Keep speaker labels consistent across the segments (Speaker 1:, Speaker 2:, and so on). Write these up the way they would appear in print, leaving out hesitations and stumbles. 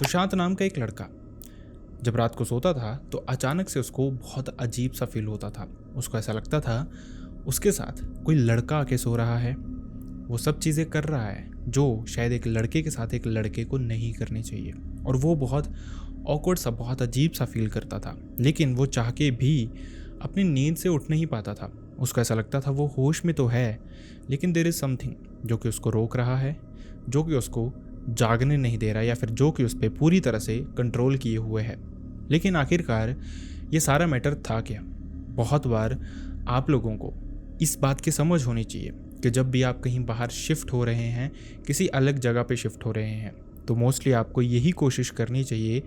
Speaker 1: सुशांत नाम का एक लड़का जब रात को सोता था तो अचानक से उसको बहुत अजीब सा फील होता था। उसको ऐसा लगता था उसके साथ कोई लड़का आके सो रहा है, वो सब चीज़ें कर रहा है जो शायद एक लड़के के साथ एक लड़के को नहीं करनी चाहिए। और वो बहुत ऑकवर्ड सा, बहुत अजीब सा फील करता था, लेकिन वो चाह के भी अपनी नींद से उठ नहीं पाता था। उसको ऐसा लगता था वो होश में तो है, लेकिन देयर इज़ समथिंग जो कि उसको रोक रहा है, जो कि उसको जागने नहीं दे रहा, या फिर जो कि उस पर पूरी तरह से कंट्रोल किए हुए है। लेकिन आखिरकार ये सारा मैटर था क्या? बहुत बार आप लोगों को इस बात की समझ होनी चाहिए कि जब भी आप कहीं बाहर शिफ्ट हो रहे हैं, किसी अलग जगह पे शिफ्ट हो रहे हैं, तो मोस्टली आपको यही कोशिश करनी चाहिए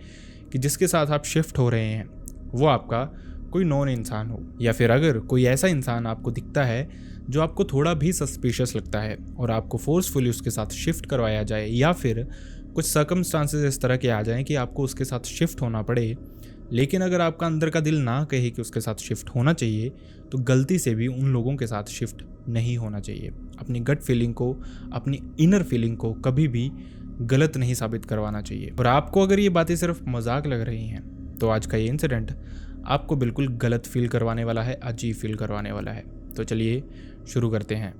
Speaker 1: कि जिसके साथ आप शिफ्ट हो रहे हैं वो आपका कोई नॉन इंसान हो, या फिर अगर कोई ऐसा इंसान आपको दिखता है जो आपको थोड़ा भी सस्पिशियस लगता है और आपको फोर्सफुली उसके साथ शिफ्ट करवाया जाए, या फिर कुछ सर्कमस्टांसेस इस तरह के आ जाएं कि आपको उसके साथ शिफ्ट होना पड़े, लेकिन अगर आपका अंदर का दिल ना कहे कि उसके साथ शिफ्ट होना चाहिए, तो गलती से भी उन लोगों के साथ शिफ्ट नहीं होना चाहिए। अपनी गट फीलिंग को, अपनी इनर फीलिंग को कभी भी गलत नहीं साबित करवाना चाहिए। और आपको अगर ये बातें सिर्फ मजाक लग रही हैं तो आज का ये इंसिडेंट आपको बिल्कुल गलत फील करवाने वाला है, अजीब फील करवाने वाला है। तो चलिए शुरू करते हैं।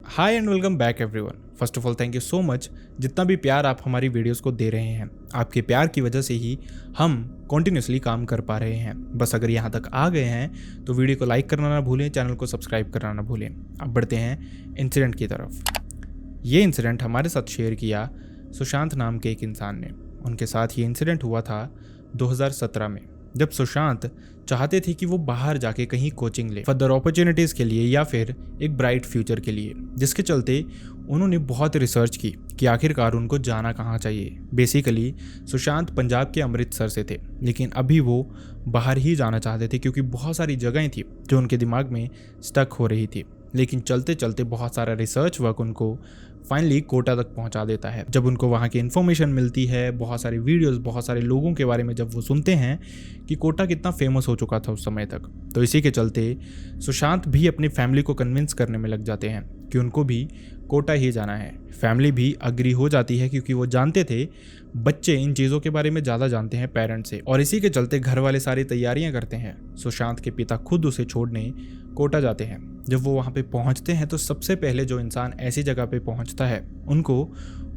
Speaker 1: Hi and welcome back everyone. First of all thank you so much, जितना भी प्यार आप हमारी वीडियोस को दे रहे हैं। आपके प्यार की वजह से ही हम कॉन्टिन्यूसली काम कर पा रहे हैं। बस अगर यहाँ तक आ गए हैं तो वीडियो को लाइक करना ना भूलें, चैनल को सब्सक्राइब करना ना भूलें। अब बढ़ते हैं इंसिडेंट की तरफ। ये इंसिडेंट हमारे साथ शेयर किया सुशांत नाम के एक इंसान ने। उनके साथ ये इंसिडेंट हुआ था 2017 में, जब सुशांत चाहते थे कि वो बाहर जाके कहीं कोचिंग ले फर्दर अपॉर्चुनिटीज़ के लिए या फिर एक ब्राइट फ्यूचर के लिए, जिसके चलते उन्होंने बहुत रिसर्च की कि आखिरकार उनको जाना कहाँ चाहिए। बेसिकली सुशांत पंजाब के अमृतसर से थे, लेकिन अभी वो बाहर ही जाना चाहते थे क्योंकि बहुत सारी जगहें थी जो उनके दिमाग में स्टक हो रही थी। लेकिन चलते चलते बहुत सारा रिसर्च वर्क उनको फाइनली कोटा तक पहुंचा देता है। जब उनको वहाँ की इन्फॉर्मेशन मिलती है, बहुत सारे वीडियोस, बहुत सारे लोगों के बारे में जब वो सुनते हैं कि कोटा कितना फेमस हो चुका था उस समय तक, तो इसी के चलते सुशांत भी अपनी फैमिली को कन्विंस करने में लग जाते हैं कि उनको भी कोटा ही जाना है। फैमिली भी अग्री हो जाती है क्योंकि वो जानते थे बच्चे इन चीज़ों के बारे में ज़्यादा जानते हैं पेरेंट्स से, और इसी के चलते घर वाले सारी तैयारियां करते हैं। सुशांत के पिता खुद उसे छोड़ने कोटा जाते हैं। जब वो वहाँ पे पहुँचते हैं तो सबसे पहले जो इंसान ऐसी जगह पे पहुँचता है, उनको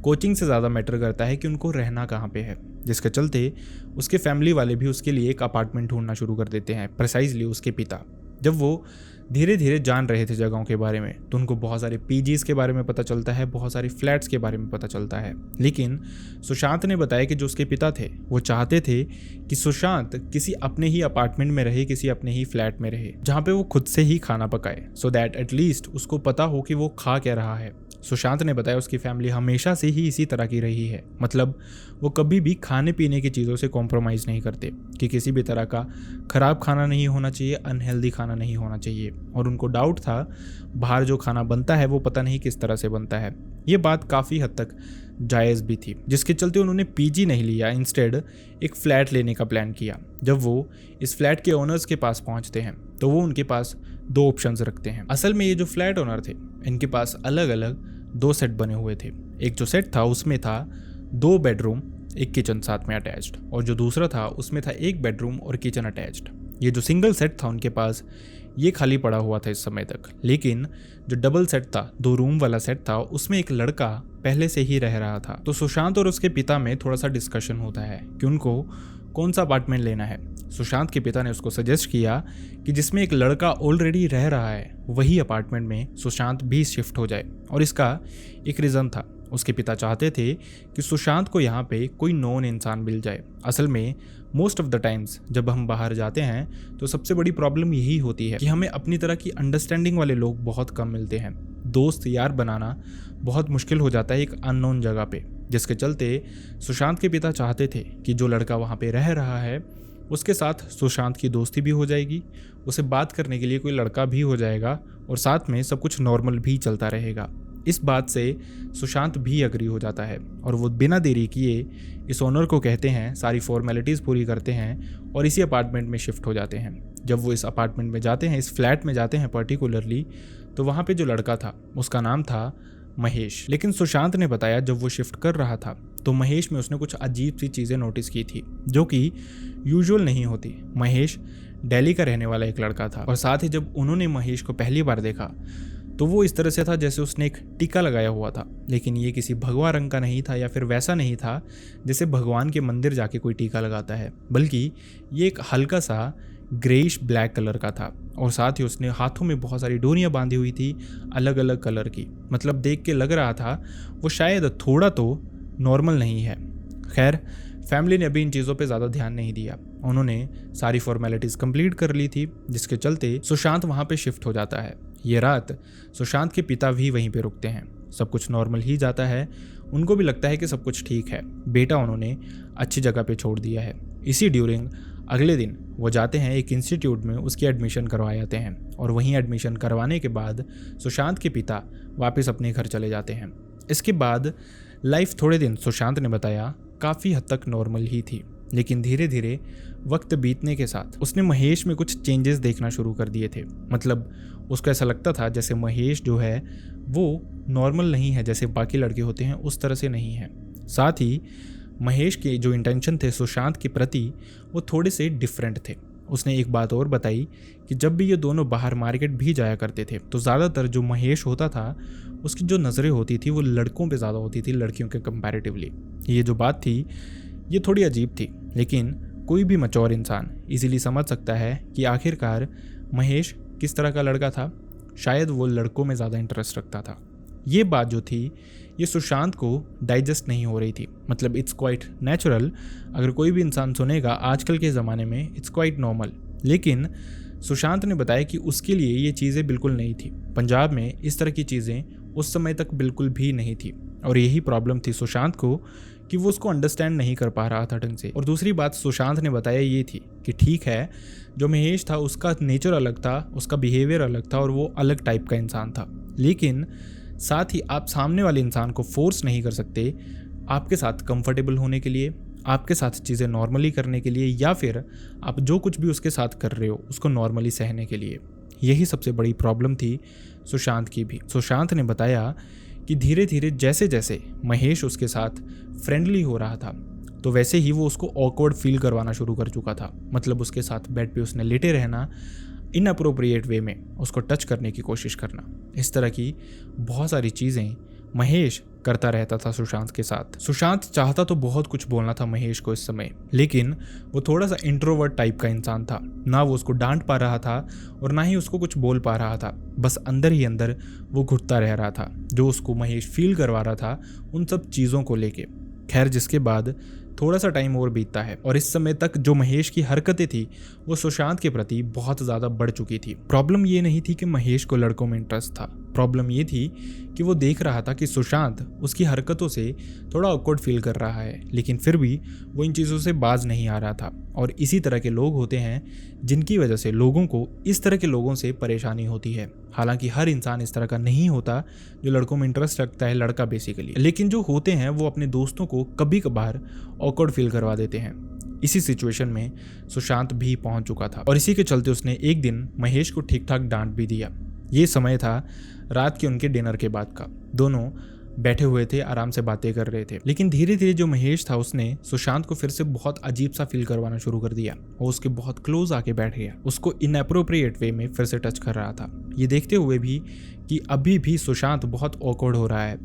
Speaker 1: कोचिंग से ज़्यादा मैटर करता है कि उनको रहना कहाँ पे है, जिसके चलते उसके फैमिली वाले भी उसके लिए एक अपार्टमेंट ढूंढना शुरू कर देते हैं। प्रिसाइजली उसके पिता जब वो धीरे धीरे जान रहे थे जगहों के बारे में, तो उनको बहुत सारे पीजीज के बारे में पता चलता है, बहुत सारे फ्लैट्स के बारे में पता चलता है। लेकिन सुशांत ने बताया कि जो उसके पिता थे वो चाहते थे कि सुशांत किसी अपने ही अपार्टमेंट में रहे, किसी अपने ही फ्लैट में रहे, जहाँ पे वो खुद से ही खाना पकाए, सो दैट एटलीस्ट उसको पता हो कि वो खा क्या रहा है। सुशांत ने बताया उसकी फैमिली हमेशा से ही इसी तरह की रही है, मतलब वो कभी भी खाने पीने की चीज़ों से कॉम्प्रोमाइज़ नहीं करते कि किसी भी तरह का ख़राब खाना नहीं होना चाहिए, अनहेल्दी खाना नहीं होना चाहिए। और उनको डाउट था बाहर जो खाना बनता है वो पता नहीं किस तरह से बनता है। ये बात काफ़ी हद तक जायज़ भी थी, जिसके चलते उन्होंने पीजी नहीं लिया, इंस्टेड एक फ़्लैट लेने का प्लान किया। जब वो इस फ्लैट के ओनर्स के पास पहुंचते हैं तो वो उनके पास दो ऑप्शंस रखते हैं। असल में ये जो फ्लैट ओनर थे, इनके पास अलग अलग दो सेट बने हुए थे। एक जो सेट था उसमें था 2 बेडरूम, एक किचन साथ में अटैच्ड, और जो दूसरा था उसमें था 1 बेडरूम और किचन अटैच्ड। ये जो सिंगल सेट था उनके पास ये खाली पड़ा हुआ था इस समय तक, लेकिन जो डबल सेट था, 2 रूम वाला सेट था, उसमें एक लड़का पहले से ही रह रहा था। तो सुशांत और उसके पिता में थोड़ा सा डिस्कशन होता है कि उनको कौन सा अपार्टमेंट लेना है। सुशांत के पिता ने उसको सजेस्ट किया कि जिसमें एक लड़का ऑलरेडी रह रहा है वही अपार्टमेंट में सुशांत भी शिफ्ट हो जाए, और इसका एक रीज़न था। उसके पिता चाहते थे कि सुशांत को यहाँ पे कोई नॉन इंसान मिल जाए। असल में मोस्ट ऑफ द टाइम्स जब हम बाहर जाते हैं तो सबसे बड़ी प्रॉब्लम यही होती है कि हमें अपनी तरह की अंडरस्टैंडिंग वाले लोग बहुत कम मिलते हैं। दोस्त यार बनाना बहुत मुश्किल हो जाता है एक अननोन जगह पे, जिसके चलते सुशांत के पिता चाहते थे कि जो लड़का वहाँ पे रह रहा है उसके साथ सुशांत की दोस्ती भी हो जाएगी, उसे बात करने के लिए कोई लड़का भी हो जाएगा, और साथ में सब कुछ नॉर्मल भी चलता रहेगा। इस बात से सुशांत भी अग्री हो जाता है और वो बिना देरी किए इस ओनर को कहते हैं, सारी फॉर्मेलिटीज़ पूरी करते हैं और इसी अपार्टमेंट में शिफ्ट हो जाते हैं। जब वो इस अपार्टमेंट में जाते हैं, इस फ्लैट में जाते हैं पर्टिकुलरली, तो वहाँ पे जो लड़का था उसका नाम था महेश। लेकिन सुशांत ने बताया जब वो शिफ्ट कर रहा था तो महेश में उसने कुछ अजीब सी चीज़ें नोटिस की थी जो कि यूजुअल नहीं होती। महेश दिल्ली का रहने वाला एक लड़का था और साथ ही जब उन्होंने महेश को पहली बार देखा तो वो इस तरह से था जैसे उसने एक टीका लगाया हुआ था, लेकिन ये किसी भगवा रंग का नहीं था या फिर वैसा नहीं था जैसे भगवान के मंदिर जाके कोई टीका लगाता है, बल्कि ये एक हल्का सा ग्रेइश ब्लैक कलर का था और साथ ही उसने हाथों में बहुत सारी डोरियां बांधी हुई थी अलग अलग कलर की। मतलब देख के लग रहा था वो शायद थोड़ा तो नॉर्मल नहीं है। खैर, फैमिली ने अभी इन चीज़ों पे ज़्यादा ध्यान नहीं दिया। उन्होंने सारी फॉर्मेलिटीज़ कंप्लीट कर ली थी, जिसके चलते सुशांत वहाँ पे शिफ्ट हो जाता है। ये रात सुशांत के पिता भी वहीं पे रुकते हैं। सब कुछ नॉर्मल ही जाता है, उनको भी लगता है कि सब कुछ ठीक है, बेटा उन्होंने अच्छी जगह पे छोड़ दिया है। इसी ड्यूरिंग अगले दिन वो जाते हैं एक इंस्टीट्यूट में, उसकी एडमिशन करवा जाते हैं और वहीं एडमिशन करवाने के बाद सुशांत के पिता वापस अपने घर चले जाते हैं। इसके बाद लाइफ थोड़े दिन, सुशांत ने बताया, काफ़ी हद तक नॉर्मल ही थी, लेकिन धीरे धीरे वक्त बीतने के साथ उसने महेश में कुछ चेंजेस देखना शुरू कर दिए थे। मतलब उसको ऐसा लगता था जैसे महेश जो है वो नॉर्मल नहीं है, जैसे बाकी लड़के होते हैं उस तरह से नहीं है। साथ ही महेश के जो इंटेंशन थे सुशांत के प्रति वो थोड़े से डिफरेंट थे। उसने एक बात और बताई कि जब भी ये दोनों बाहर मार्केट भी जाया करते थे तो ज़्यादातर जो महेश होता था उसकी जो नज़रें होती थी वो लड़कों पे ज़्यादा होती थी लड़कियों के कंपैरेटिवली। ये जो बात थी ये थोड़ी अजीब थी, लेकिन कोई भी मैच्योर इंसान इजीली समझ सकता है कि आखिरकार महेश किस तरह का लड़का था। शायद वो लड़कों में ज़्यादा इंटरेस्ट रखता था। ये बात जो थी ये सुशांत को डाइजेस्ट नहीं हो रही थी। मतलब इट्स क्वाइट नेचुरल, अगर कोई भी इंसान सुनेगा आजकल के ज़माने में इट्स क्वाइट नॉर्मल, लेकिन सुशांत ने बताया कि उसके लिए ये चीज़ें बिल्कुल नहीं थी। पंजाब में इस तरह की चीज़ें उस समय तक बिल्कुल भी नहीं थी और यही प्रॉब्लम थी सुशांत को कि वो उसको अंडरस्टैंड नहीं कर पा रहा था ढंग से। और दूसरी बात सुशांत ने बताया ये थी कि ठीक है, जो महेश था उसका नेचर अलग था, उसका बिहेवियर अलग था और वो अलग टाइप का इंसान था, लेकिन साथ ही आप सामने वाले इंसान को फोर्स नहीं कर सकते आपके साथ कंफर्टेबल होने के लिए, आपके साथ चीज़ें नॉर्मली करने के लिए, या फिर आप जो कुछ भी उसके साथ कर रहे हो उसको नॉर्मली सहने के लिए। यही सबसे बड़ी प्रॉब्लम थी सुशांत की भी। सुशांत ने बताया कि धीरे धीरे जैसे जैसे महेश उसके साथ फ्रेंडली हो रहा था तो वैसे ही वो उसको ऑकवर्ड फील करवाना शुरू कर चुका था। मतलब उसके साथ बेड पे उसने लेटे रहना, इनअप्रोप्रिएट वे में उसको टच करने की कोशिश करना, इस तरह की बहुत सारी चीज़ें महेश करता रहता था सुशांत के साथ। सुशांत चाहता तो बहुत कुछ बोलना था महेश को इस समय, लेकिन वो थोड़ा सा इंट्रोवर्ट टाइप का इंसान था। ना वो उसको डांट पा रहा था और ना ही उसको कुछ बोल पा रहा था, बस अंदर ही अंदर वो घुटता रह रहा था जो उसको महेश फील करवा रहा था उन सब चीज़ों को लेके। खैर, जिसके बाद थोड़ा सा टाइम और बीतता है और इस समय तक जो महेश की हरकतें थी वो सुशांत के प्रति बहुत ज़्यादा बढ़ चुकी थी। प्रॉब्लम ये नहीं थी कि महेश को लड़कों में इंटरेस्ट था, प्रॉब्लम ये थी कि वो देख रहा था कि सुशांत उसकी हरकतों से थोड़ा ऑकवर्ड फील कर रहा है, लेकिन फिर भी वो इन चीज़ों से बाज नहीं आ रहा था। और इसी तरह के लोग होते हैं जिनकी वजह से लोगों को इस तरह के लोगों से परेशानी होती है। हालांकि हर इंसान इस तरह का नहीं होता जो लड़कों में इंटरेस्ट रखता है, लड़का बेसिकली, लेकिन जो होते हैं वो अपने दोस्तों को कभी कभार ऑकवर्ड फील करवा देते हैं। इसी सिचुएशन में सुशांत भी पहुंच चुका था और इसी के चलते उसने एक दिन महेश को ठीक ठाक डांट भी दिया। ये समय था रात के उनके डिनर के बाद का। दोनों बैठे हुए थे, आराम से बातें कर रहे थे, लेकिन धीरे धीरे जो महेश था उसने सुशांत को फिर से बहुत अजीब सा फील करवाना शुरू कर दिया और उसके बहुत क्लोज आके बैठ गया, उसको इनअप्रोप्रिएट वे में फिर से टच कर रहा था। ये देखते हुए भी कि अभी भी सुशांत बहुत ऑकवर्ड हो रहा है,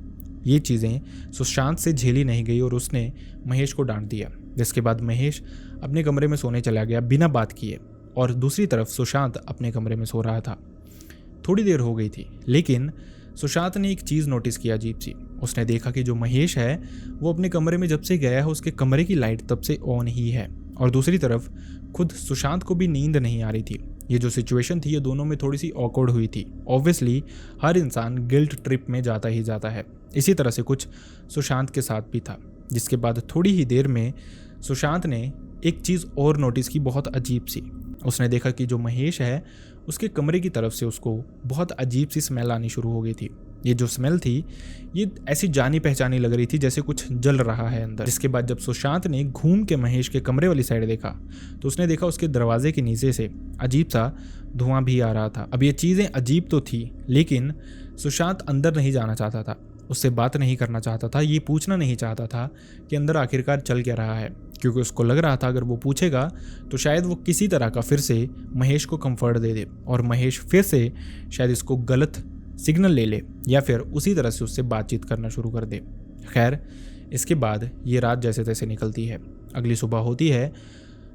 Speaker 1: ये चीज़ें सुशांत से झेली नहीं गई और उसने महेश को डांट दिया, जिसके बाद महेश अपने कमरे में सोने चला गया बिना बात किए और दूसरी तरफ सुशांत अपने कमरे में सो रहा था। थोड़ी देर हो गई थी, लेकिन सुशांत ने एक चीज़ नोटिस किया अजीब सी। उसने देखा कि जो महेश है वो अपने कमरे में जब से गया है उसके कमरे की लाइट तब से ऑन ही है और दूसरी तरफ खुद सुशांत को भी नींद नहीं आ रही थी। ये जो सिचुएशन थी ये दोनों में थोड़ी सी ऑकवर्ड हुई थी। ऑब्वियसली हर इंसान गिल्ट ट्रिप में जाता ही जाता है, इसी तरह से कुछ सुशांत के साथ भी था। जिसके बाद थोड़ी ही देर में सुशांत ने एक चीज़ और नोटिस की, बहुत अजीब सी। उसने देखा कि जो महेश है उसके कमरे की तरफ से उसको बहुत अजीब सी स्मेल आनी शुरू हो गई थी। ये जो स्मेल थी ये ऐसी जानी पहचानी लग रही थी जैसे कुछ जल रहा है अंदर। जिसके बाद जब सुशांत ने घूम के महेश के कमरे वाली साइड देखा तो उसने देखा उसके दरवाजे के नीचे से अजीब सा धुआं भी आ रहा था। अब ये चीज़ें अजीब तो थी लेकिन सुशांत अंदर नहीं जाना चाहता था, उससे बात नहीं करना चाहता था, ये पूछना नहीं चाहता था कि अंदर आखिरकार चल क्या रहा है, क्योंकि उसको लग रहा था अगर वो पूछेगा तो शायद वो किसी तरह का फिर से महेश को कंफर्ट दे दे और महेश फिर से शायद इसको गलत सिग्नल ले ले या फिर उसी तरह से उससे बातचीत करना शुरू कर दे। खैर इसके बाद ये रात जैसे तैसे निकलती है, अगली सुबह होती है।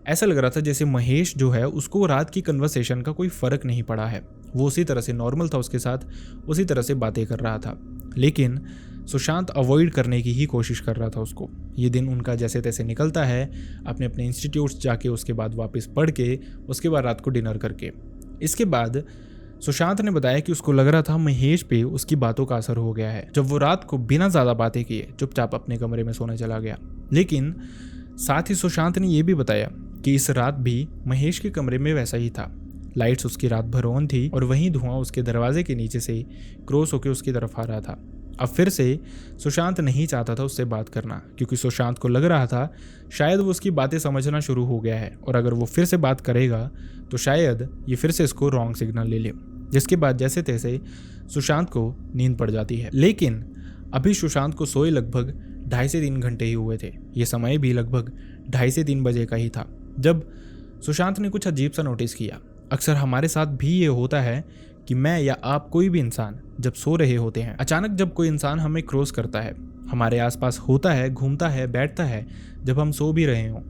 Speaker 1: ऐसा लग रहा था जैसे महेश जो है उसको रात की कन्वर्सेशन का कोई फ़र्क नहीं पड़ा है, वो उसी तरह से नॉर्मल था, उसके साथ उसी तरह से बातें कर रहा था, लेकिन सुशांत अवॉइड करने की ही कोशिश कर रहा था उसको। ये दिन उनका जैसे तैसे निकलता है, अपने अपने इंस्टीट्यूट्स जाके उसके बाद वापस पढ़ के उसके बाद रात को डिनर करके। इसके बाद सुशांत ने बताया कि उसको लग रहा था महेश पे उसकी बातों का असर हो गया है, जब वो रात को बिना ज़्यादा बातें किए चुपचाप अपने कमरे में सोने चला गया। लेकिन साथ ही सुशांत ने यह भी बताया कि इस रात भी महेश के कमरे में वैसा ही था, लाइट्स उसकी रात भर ऑन थी और वहीं धुआं उसके दरवाजे के नीचे से क्रॉस होकर उसकी तरफ आ रहा था। अब फिर से सुशांत नहीं चाहता था उससे बात करना, क्योंकि सुशांत को लग रहा था शायद वो उसकी बातें समझना शुरू हो गया है और अगर वो फिर से बात करेगा तो शायद ये फिर से इसको रॉन्ग सिग्नल ले ले। जिसके बाद जैसे तैसे सुशांत को नींद पड़ जाती है। लेकिन अभी सुशांत को सोए लगभग 2.5 से 3 घंटे ही हुए थे। ये समय भी लगभग 2.5 से 3 बजे का ही था जब सुशांत ने कुछ अजीब सा नोटिस किया। अक्सर हमारे साथ भी ये होता है कि मैं या आप, कोई भी इंसान जब सो रहे होते हैं, अचानक जब कोई इंसान हमें क्रॉस करता है, हमारे आसपास होता है, घूमता है, बैठता है, जब हम सो भी रहे हों,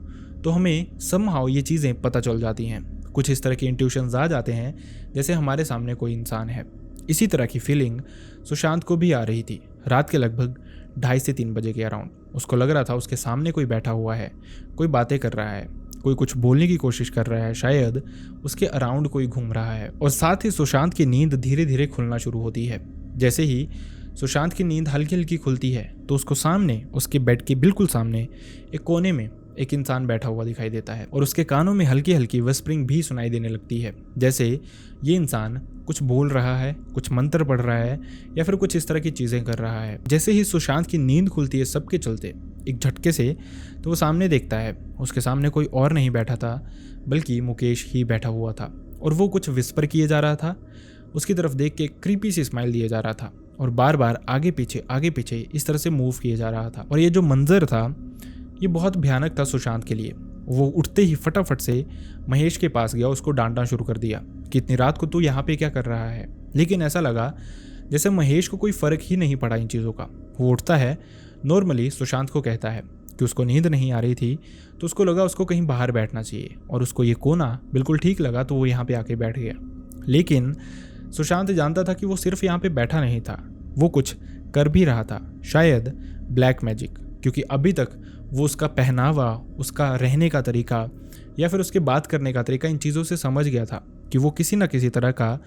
Speaker 1: तो हमें समहाउ ये चीज़ें पता चल जाती हैं। कुछ इस तरह के इंट्यूशंस आ जाते हैं जैसे हमारे सामने कोई इंसान है। इसी तरह की फीलिंग सुशांत को भी आ रही थी रात के लगभग 2.5 से 3 बजे के अराउंड। उसको लग रहा था उसके सामने कोई बैठा हुआ है, कोई बातें कर रहा है, कोई कुछ बोलने की कोशिश कर रहा है, शायद उसके अराउंड कोई घूम रहा है। और साथ ही सुशांत की नींद धीरे धीरे खुलना शुरू होती है। जैसे ही सुशांत की नींद हल्की हल्की खुलती है तो उसको सामने, उसके बेड के बिल्कुल सामने एक कोने में एक इंसान बैठा हुआ दिखाई देता है और उसके कानों में हल्की हल्की विस्परिंग भी सुनाई देने लगती है, जैसे ये इंसान कुछ बोल रहा है, कुछ मंत्र पढ़ रहा है या फिर कुछ इस तरह की चीज़ें कर रहा है। जैसे ही सुशांत की नींद खुलती है सबके चलते एक झटके से, तो वो सामने देखता है उसके सामने कोई और नहीं बैठा था बल्कि मुकेश ही बैठा हुआ था और वो कुछ विस्पर किए जा रहा था। उसकी तरफ देख के क्रीपी सी स्माइल दिए जा रहा था और बार बार आगे पीछे इस तरह से मूव किए जा रहा था। और ये जो मंजर था ये बहुत भयानक था सुशांत के लिए। वो उठते ही फटाफट से महेश के पास गया, उसको डांटना शुरू कर दिया कि इतनी रात को तू यहाँ पे क्या कर रहा है। लेकिन ऐसा लगा जैसे महेश को कोई फ़र्क ही नहीं पड़ा इन चीज़ों का। वो उठता है, नॉर्मली सुशांत को कहता है कि उसको नींद नहीं आ रही थी तो उसको लगा उसको कहीं बाहर बैठना चाहिए और उसको ये कोना बिल्कुल ठीक लगा तो वो यहाँ पे आके बैठ गया। लेकिन सुशांत जानता था कि वो सिर्फ यहाँ पे बैठा नहीं था, वो कुछ कर भी रहा था, शायद ब्लैक मैजिक, क्योंकि अभी तक वो उसका पहनावा, उसका रहने का तरीका या फिर उसके बात करने का तरीका, इन चीज़ों से समझ गया था कि वो किसी न किसी तरह का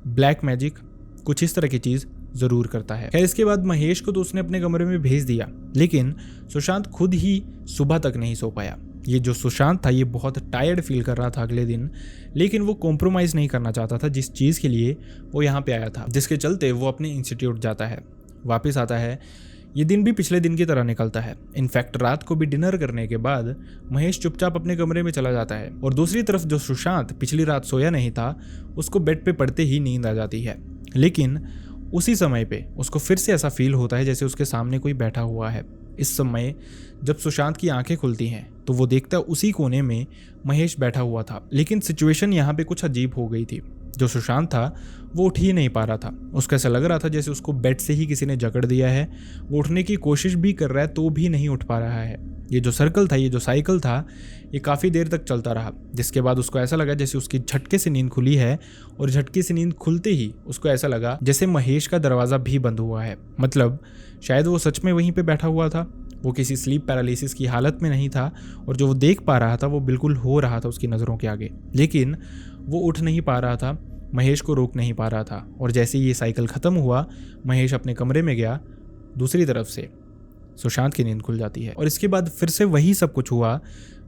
Speaker 1: ब्लैक मैजिक, कुछ इस तरह की चीज़ ज़रूर करता है। खैर इसके बाद महेश को तो उसने अपने कमरे में भेज दिया, लेकिन सुशांत खुद ही सुबह तक नहीं सो पाया। ये जो सुशांत था ये बहुत टायर्ड फील कर रहा था अगले दिन, लेकिन वो कॉम्प्रोमाइज़ नहीं करना चाहता था जिस चीज़ के लिए वो यहाँ पे आया था, जिसके चलते वो अपने इंस्टीट्यूट जाता है, वापस आता है। ये दिन भी पिछले दिन की तरह निकलता है। इनफैक्ट रात को भी डिनर करने के बाद महेश चुपचाप अपने कमरे में चला जाता है और दूसरी तरफ जो सुशांत पिछली रात सोया नहीं था उसको बेड पे पड़ते ही नींद आ जाती है। लेकिन उसी समय पे उसको फिर से ऐसा फील होता है जैसे उसके सामने कोई बैठा हुआ है। इस समय जब सुशांत की आंखें खुलती हैं तो वो देखता है उसी कोने में महेश बैठा हुआ था। लेकिन सिचुएशन यहाँ पे कुछ अजीब हो गई थी। जो सुशांत था वो उठ ही नहीं पा रहा था। उसको ऐसा लग रहा था जैसे उसको बेड से ही किसी ने जकड़ दिया है। वो उठने की कोशिश भी कर रहा है तो भी नहीं उठ पा रहा है। ये जो सर्कल था, ये जो साइकिल था, ये काफ़ी देर तक चलता रहा, जिसके बाद उसको ऐसा लगा जैसे उसकी झटके से नींद खुली है और झटके से नींद खुलते ही उसको ऐसा लगा जैसे महेश का दरवाज़ा भी बंद हुआ है। मतलब शायद वो सच में वहीं पे बैठा हुआ था, वो किसी स्लीप पैरालिसिस की हालत में नहीं था और जो वो देख पा रहा था वो बिल्कुल हो रहा था उसकी नज़रों के आगे। लेकिन वो उठ नहीं पा रहा था, महेश को रोक नहीं पा रहा था। और जैसे ही ये साइकिल ख़त्म हुआ, महेश अपने कमरे में गया, दूसरी तरफ से सुशांत की नींद खुल जाती है। और इसके बाद फिर से वही सब कुछ हुआ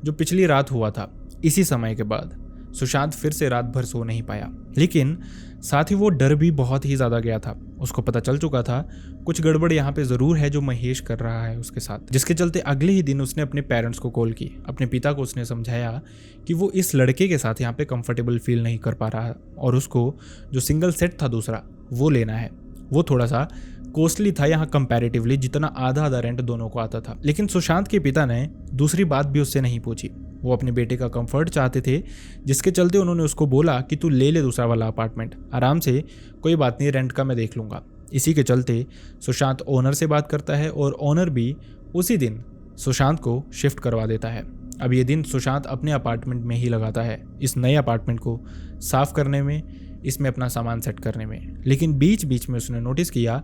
Speaker 1: जो पिछली रात हुआ था। इसी समय के बाद सुशांत फिर से रात भर सो नहीं पाया, लेकिन साथ ही वो डर भी बहुत ही ज़्यादा गया था। उसको पता चल चुका था कुछ गड़बड़ यहाँ पे ज़रूर है जो महेश कर रहा है उसके साथ, जिसके चलते अगले ही दिन उसने अपने पेरेंट्स को कॉल की। अपने पिता को उसने समझाया कि वो इस लड़के के साथ यहाँ पे कंफर्टेबल फील नहीं कर पा रहा है और उसको जो सिंगल सेट था दूसरा वो लेना है। वो थोड़ा सा कॉस्टली था यहाँ कंपैरेटिवली, जितना आधा आधा रेंट दोनों को आता था। लेकिन सुशांत के पिता ने दूसरी बात भी उससे नहीं पूछी। वो अपने बेटे का कंफर्ट चाहते थे, जिसके चलते उन्होंने उसको बोला कि तू ले ले दूसरा वाला अपार्टमेंट, आराम से, कोई बात नहीं, रेंट का मैं देख लूँगा। इसी के चलते सुशांत ओनर से बात करता है और ओनर भी उसी दिन सुशांत को शिफ्ट करवा देता है। अब ये दिन सुशांत अपने अपार्टमेंट में ही लगाता है, इस नए अपार्टमेंट को साफ़ करने में, इसमें अपना सामान सेट करने में। लेकिन बीच बीच में उसने नोटिस किया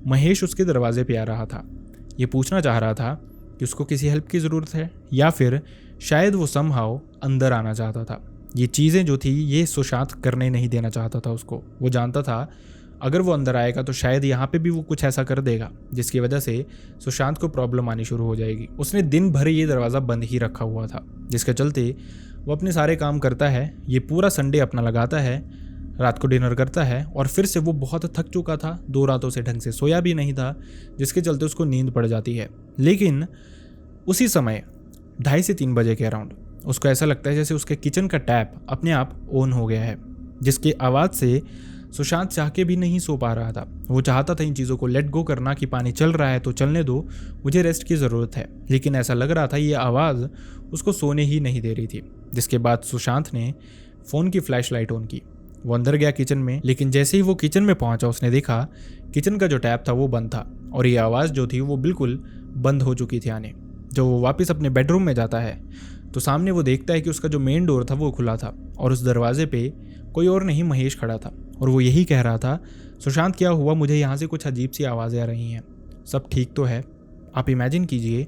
Speaker 1: महेश उसके दरवाजे पे आ रहा था। ये पूछना चाह रहा था कि उसको किसी हेल्प की ज़रूरत है या फिर शायद वो समहाउ अंदर आना चाहता था। ये चीज़ें जो थी ये सुशांत करने नहीं देना चाहता था उसको। वो जानता था अगर वो अंदर आएगा तो शायद यहाँ पे भी वो कुछ ऐसा कर देगा जिसकी वजह से सुशांत को प्रॉब्लम आनी शुरू हो जाएगी। उसने दिन भर ये दरवाज़ा बंद ही रखा हुआ था, जिसके चलते वो अपने सारे काम करता है। ये पूरा संडे अपना लगाता है, रात को डिनर करता है और फिर से वो बहुत थक चुका था, 2 रातों से ढंग से सोया भी नहीं था, जिसके चलते उसको नींद पड़ जाती है। लेकिन उसी समय 2:30 से 3 बजे के अराउंड उसको ऐसा लगता है जैसे उसके किचन का टैप अपने आप ऑन हो गया है, जिसकी आवाज़ से सुशांत चाह के भी नहीं सो पा रहा था। वो चाहता था इन चीज़ों को लेट गो करना कि पानी चल रहा है तो चलने दो, मुझे रेस्ट की ज़रूरत है, लेकिन ऐसा लग रहा था ये आवाज़ उसको सोने ही नहीं दे रही थी। जिसके बाद सुशांत ने फ़ोन की फ्लैश लाइट ऑन की। वो अंदर गया किचन में, लेकिन जैसे ही वो किचन में पहुंचा उसने देखा किचन का जो टैप था वो बंद था और ये आवाज़ जो थी वो बिल्कुल बंद हो चुकी थी आने। जब वो वापस अपने बेडरूम में जाता है तो सामने वो देखता है कि उसका जो मेन डोर था वो खुला था और उस दरवाजे पे कोई और नहीं महेश खड़ा था और वो यही कह रहा था, सुशांत क्या हुआ, मुझे यहाँ से कुछ अजीब सी आवाज़ें आ रही हैं, सब ठीक तो है। आप इमेजिन कीजिए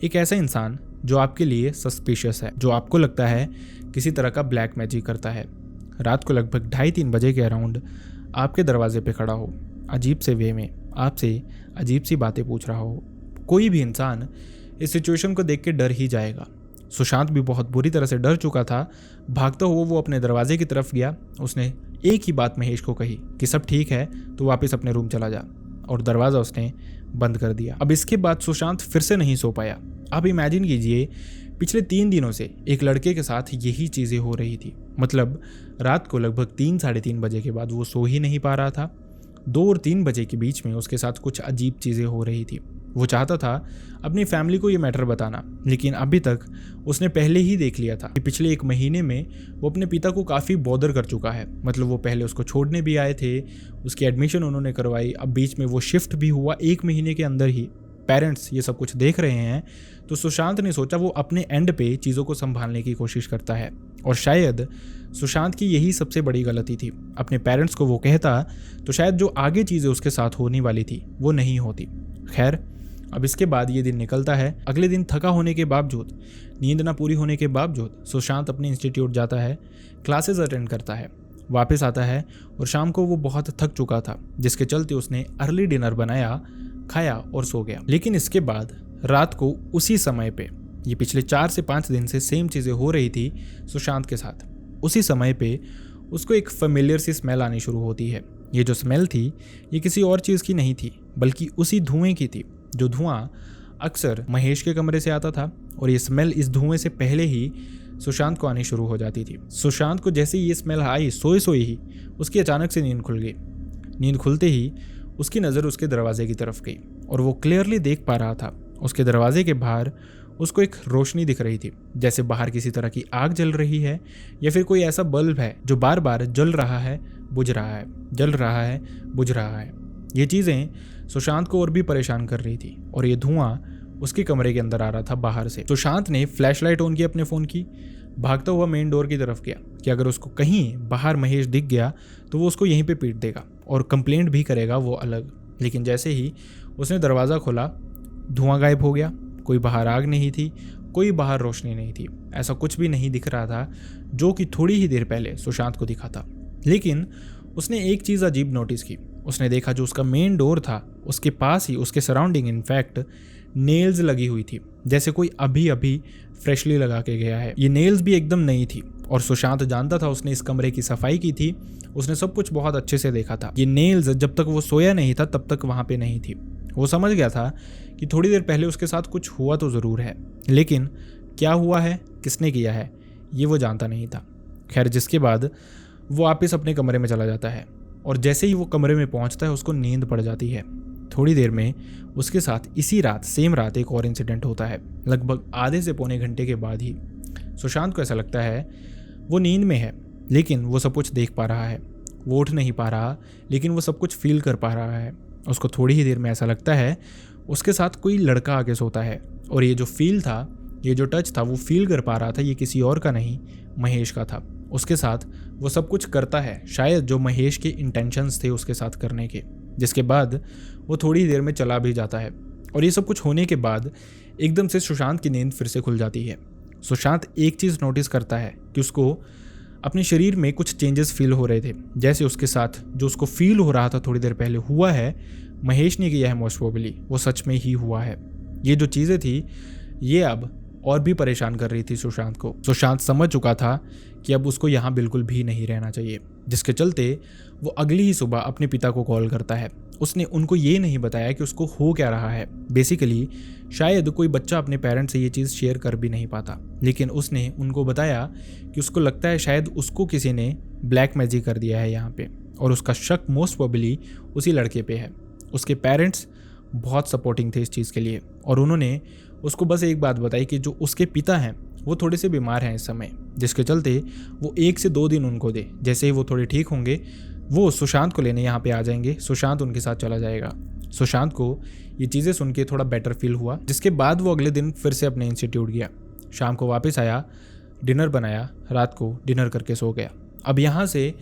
Speaker 1: एक ऐसा इंसान जो आपके लिए सस्पिशियस है, जो आपको लगता है किसी तरह का ब्लैक मैजिक करता है, रात को लगभग 2:30-3 बजे के अराउंड आपके दरवाजे पे खड़ा हो, अजीब से वे में आपसे अजीब सी बातें पूछ रहा हो। कोई भी इंसान इस सिचुएशन को देख के डर ही जाएगा। सुशांत भी बहुत बुरी तरह से डर चुका था। भागता हुआ वो अपने दरवाजे की तरफ गया। उसने एक ही बात महेश को कही कि सब ठीक है तो वापस अपने रूम चला जा, और दरवाज़ा उसने बंद कर दिया। अब इसके बाद सुशांत फिर से नहीं सो पाया। आप इमेजिन कीजिए पिछले 3 दिनों से एक लड़के के साथ यही चीज़ें हो रही थी। मतलब रात को लगभग 3-3:30 बजे के बाद वो सो ही नहीं पा रहा था। 2 और 3 बजे के बीच में उसके साथ कुछ अजीब चीज़ें हो रही थी। वो चाहता था अपनी फैमिली को ये मैटर बताना, लेकिन अभी तक उसने पहले ही देख लिया था कि पिछले 1 महीने में वो अपने पिता को काफ़ी बॉदर कर चुका है। मतलब वो पहले उसको छोड़ने भी आए थे, उसकी एडमिशन उन्होंने करवाई, अब बीच में वो शिफ्ट भी हुआ 1 महीने के अंदर ही। पेरेंट्स ये सब कुछ देख रहे हैं तो सुशांत ने सोचा वो अपने एंड पे चीज़ों को संभालने की कोशिश करता है, और शायद सुशांत की यही सबसे बड़ी गलती थी। अपने पेरेंट्स को वो कहता तो शायद जो आगे चीज़ें उसके साथ होने वाली थी वो नहीं होती। खैर, अब इसके बाद ये दिन निकलता है। अगले दिन थका होने के बावजूद, नींद ना पूरी होने के बावजूद सुशांत अपने इंस्टीट्यूट जाता है, क्लासेस अटेंड करता है, वापस आता है और शाम को वो बहुत थक चुका था, जिसके चलते उसने अर्ली डिनर बनाया, खाया और सो गया। लेकिन इसके बाद रात को उसी समय पे, ये पिछले 4 से 5 दिन से सेम चीज़ें हो रही थी सुशांत के साथ। उसी समय पे उसको एक फेमिलियर सी स्मेल आनी शुरू होती है। ये जो स्मेल थी ये किसी और चीज़ की नहीं थी, बल्कि उसी धुएं की थी जो धुआं अक्सर महेश के कमरे से आता था, और ये स्मेल इस धुएं से पहले ही सुशांत को आनी शुरू हो जाती थी। सुशांत को जैसे ये स्मेल आई, सोए सोए ही उसकी अचानक से नींद खुल गई। नींद खुलते ही उसकी नज़र उसके दरवाजे की तरफ गई और वो क्लियरली देख पा रहा था उसके दरवाजे के बाहर उसको एक रोशनी दिख रही थी, जैसे बाहर किसी तरह की आग जल रही है या फिर कोई ऐसा बल्ब है जो बार बार जल रहा है, बुझ रहा है, जल रहा है, बुझ रहा है। ये चीज़ें सुशांत को और भी परेशान कर रही थी और ये धुआं उसके कमरे के अंदर आ रहा था बाहर से। सुशांत ने फ्लैशलाइट ऑन की अपने फ़ोन की, भागता हुआ मेन डोर की तरफ गया कि अगर उसको कहीं बाहर महेश दिख गया तो वो उसको यहीं पे पीट देगा और कंप्लेंट भी करेगा वो अलग। लेकिन जैसे ही उसने दरवाज़ा खोला, धुआं गायब हो गया। कोई बाहर आग नहीं थी, कोई बाहर रोशनी नहीं थी, ऐसा कुछ भी नहीं दिख रहा था जो कि थोड़ी ही देर पहले सुशांत को दिखा था। लेकिन उसने एक चीज़ अजीब नोटिस की। उसने देखा जो उसका मेन डोर था उसके पास ही, उसके सराउंडिंग इनफैक्ट नेल्स लगी हुई थी, जैसे कोई अभी अभी फ्रेशली लगा के गया है। ये नेल्स भी एकदम नई थी और सुशांत जानता था, उसने इस कमरे की सफाई की थी, उसने सब कुछ बहुत अच्छे से देखा था। ये नेल्स जब तक वो सोया नहीं था तब तक वहाँ पे नहीं थी। वो समझ गया था कि थोड़ी देर पहले उसके साथ कुछ हुआ तो ज़रूर है, लेकिन क्या हुआ है, किसने किया है, ये वो जानता नहीं था। खैर, जिसके बाद वो वापस अपने कमरे में चला जाता है और जैसे ही वो कमरे में पहुंचता है उसको नींद पड़ जाती है। थोड़ी देर में उसके साथ इसी रात, सेम रात, एक और इंसिडेंट होता है। लगभग आधे से पौने घंटे के बाद ही सुशांत को ऐसा लगता है वो नींद में है, लेकिन वो सब कुछ देख पा रहा है। वो उठ नहीं पा रहा, लेकिन वो सब कुछ फील कर पा रहा है। उसको थोड़ी ही देर में ऐसा लगता है उसके साथ कोई लड़का आके सोता है, और ये जो फील था, ये जो टच था, वो फील कर पा रहा था ये किसी और का नहीं, महेश का था। उसके साथ वो सब कुछ करता है, शायद जो महेश के इंटेंशंस थे उसके साथ करने के। जिसके बाद वो थोड़ी देर में चला भी जाता है। और ये सब कुछ होने के बाद एकदम से सुशांत की नींद फिर से खुल जाती है। सुशांत एक चीज़ नोटिस करता है कि उसको अपने शरीर में कुछ चेंजेस फील हो रहे थे। जैसे उसके साथ जो उसको फील हो रहा था थोड़ी देर पहले हुआ है, महेश ने किया है मोस्ट प्रोबेबली, वो सच में ही हुआ है। ये जो चीज़ें थी ये अब और भी परेशान कर रही थी सुशांत को। सुशांत समझ चुका था कि अब उसको यहाँ बिल्कुल भी नहीं रहना चाहिए, जिसके चलते वो अगली ही सुबह अपने पिता को कॉल करता है। उसने उनको ये नहीं बताया कि उसको हो क्या रहा है। बेसिकली शायद कोई बच्चा अपने पेरेंट्स से ये चीज़ शेयर कर भी नहीं पाता, लेकिन उसने उनको बताया कि उसको लगता है शायद उसको किसी ने ब्लैक मैजिक कर दिया है यहाँ पे, और उसका शक मोस्ट प्रोबेबली उसी लड़के पे है। उसके पेरेंट्स बहुत सपोर्टिंग थे इस चीज़ के लिए, और उन्होंने उसको बस एक बात बताई कि जो उसके पिता हैं वो थोड़े से बीमार हैं इस समय, जिसके चलते वो 1 से 2 दिन उनको दे। जैसे ही वो थोड़े ठीक होंगे वो सुशांत को लेने यहाँ पे आ जाएंगे, सुशांत उनके साथ चला जाएगा। सुशांत को ये चीज़ें सुन के थोड़ा बेटर फील हुआ, जिसके बाद वो अगले दिन फिर से अपने इंस्टीट्यूट गया। शाम को वापस आया, डिनर बनाया, रात को डिनर करके सो गया। अब यहाँ से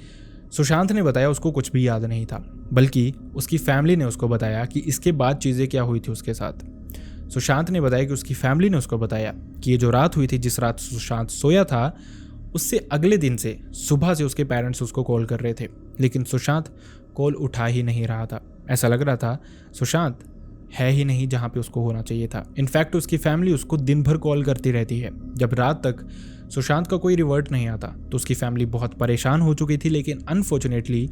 Speaker 1: सुशांत ने बताया उसको कुछ भी याद नहीं था, बल्कि उसकी फैमिली ने उसको बताया कि इसके बाद चीज़ें क्या हुई थी उसके साथ। सुशांत ने बताया कि उसकी फैमिली ने उसको बताया कि ये जो रात हुई थी, जिस रात सुशांत सोया था, उससे अगले दिन से सुबह से उसके पेरेंट्स उसको कॉल कर रहे थे, लेकिन सुशांत कॉल उठा ही नहीं रहा था। ऐसा लग रहा था सुशांत है ही नहीं जहाँ पे उसको होना चाहिए था। इनफैक्ट उसकी फैमिली उसको दिन भर कॉल करती रहती है। जब रात तक सुशांत का कोई रिवर्ट नहीं आता तो उसकी फैमिली बहुत परेशान हो चुकी थी, लेकिन अनफॉर्चुनेटली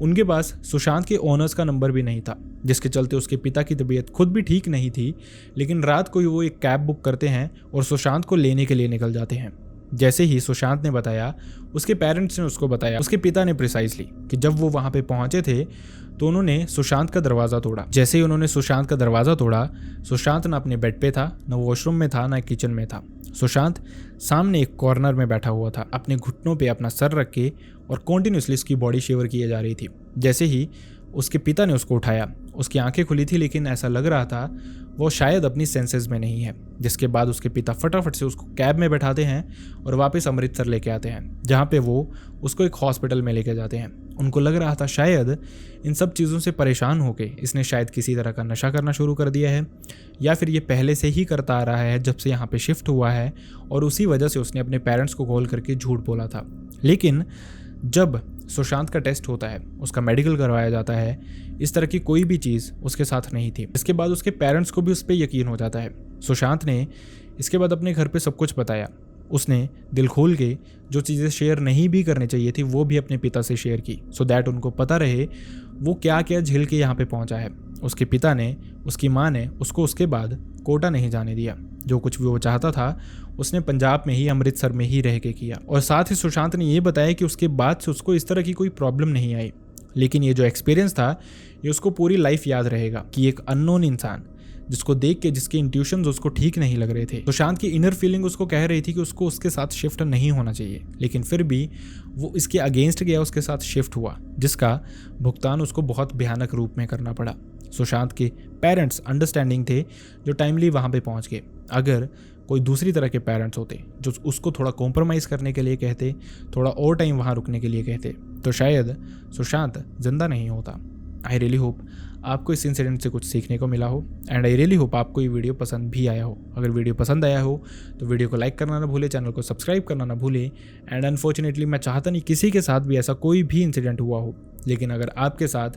Speaker 1: उनके पास सुशांत के ओनर्स का नंबर भी नहीं था, जिसके चलते उसके पिता की तबीयत खुद भी ठीक नहीं थी। लेकिन रात को ही वो एक कैब बुक करते हैं और सुशांत को लेने के लिए निकल जाते हैं। जैसे ही सुशांत ने बताया, उसके पेरेंट्स ने उसको बताया, उसके पिता ने प्रिसाइसली, कि जब वो वहाँ पे पहुँचे थे तो उन्होंने सुशांत का दरवाज़ा तोड़ा। जैसे ही उन्होंने सुशांत का दरवाज़ा तोड़ा, सुशांत ना अपने बेड पे था, ना वॉशरूम में था, ना किचन में था। सुशांत सामने एक कॉर्नर में बैठा हुआ था, अपने घुटनों पे अपना सर रख के, और कॉन्टिन्यूसली उसकी बॉडी शिवर किए जा रही थी। जैसे ही उसके पिता ने उसको उठाया, उसकी आंखें खुली थी, लेकिन ऐसा लग रहा था वो शायद अपनी सेंसेस में नहीं है। जिसके बाद उसके पिता फटाफट से उसको कैब में बैठाते हैं और वापस अमृतसर लेके आते हैं, जहाँ पे वो उसको एक हॉस्पिटल में लेके जाते हैं। उनको लग रहा था शायद इन सब चीज़ों से परेशान होके इसने शायद किसी तरह का नशा करना शुरू कर दिया है, या फिर ये पहले से ही करता आ रहा है जब से यहाँ पे शिफ्ट हुआ है, और उसी वजह से उसने अपने पेरेंट्स को कॉल करके झूठ बोला था। लेकिन जब सुशांत का टेस्ट होता है, उसका मेडिकल करवाया जाता है, इस तरह की कोई भी चीज़ उसके साथ नहीं थी। इसके बाद उसके पेरेंट्स को भी उस पर यकीन हो जाता है। सुशांत ने इसके बाद अपने घर पे सब कुछ बताया। उसने दिल खोल के जो चीज़ें शेयर नहीं भी करनी चाहिए थी वो भी अपने पिता से शेयर की, सो दैट उनको पता रहे वो क्या क्या झेल के यहाँ पे पहुँचा है। उसके पिता ने, उसकी माँ ने उसको उसके बाद कोटा नहीं जाने दिया। जो कुछ भी वो चाहता था उसने पंजाब में ही, अमृतसर में ही रह के किया। और साथ ही सुशांत ने ये बताया कि उसके बाद से उसको इस तरह की कोई प्रॉब्लम नहीं आई, लेकिन ये जो एक्सपीरियंस था ये उसको पूरी लाइफ याद रहेगा कि एक अननोन इंसान जिसको देख के जिसके इंट्यूशंस उसको ठीक नहीं लग रहे थे। सुशांत की इनर फीलिंग उसको कह रही थी कि उसको उसके साथ शिफ्ट नहीं होना चाहिए, लेकिन फिर भी वो इसके अगेंस्ट गया, उसके साथ शिफ्ट हुआ, जिसका भुगतान उसको बहुत भयानक रूप में करना पड़ा। सुशांत के पेरेंट्स अंडरस्टैंडिंग थे जो टाइमली वहाँ पे पहुँच गए। अगर कोई दूसरी तरह के पेरेंट्स होते जो उसको थोड़ा कॉम्प्रोमाइज़ करने के लिए कहते, थोड़ा और टाइम वहाँ रुकने के लिए कहते, तो शायद सुशांत जिंदा नहीं होता। आई रियली होप आपको इस इंसिडेंट से कुछ सीखने को मिला हो, एंड आई रियली होप आपको ये वीडियो पसंद भी आया हो। अगर वीडियो पसंद आया हो तो वीडियो को लाइक करना ना भूले, चैनल को सब्सक्राइब करना ना भूले। एंड अनफॉर्चुनेटली मैं चाहता नहीं किसी के साथ भी ऐसा कोई भी इंसिडेंट हुआ हो, लेकिन अगर आपके साथ,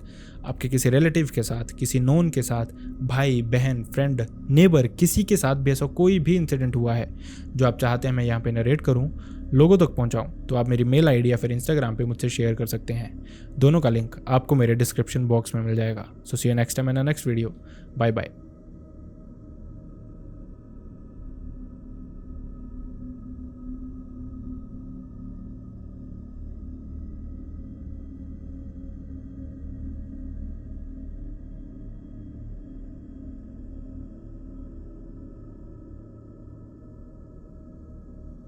Speaker 1: आपके किसी रिलेटिव के साथ, किसी नोन के साथ, भाई बहन, फ्रेंड, नेबर, किसी के साथ भी ऐसा कोई भी इंसिडेंट हुआ है जो आप चाहते हैं मैं यहाँ पे नरेट करूँ, लोगों तक पहुंचाऊं तो आप मेरी मेल आईडी या फिर इंस्टाग्राम पे मुझसे शेयर कर सकते हैं। दोनों का लिंक आपको मेरे डिस्क्रिप्शन बॉक्स में मिल जाएगा। So see you next time in next video. Bye bye.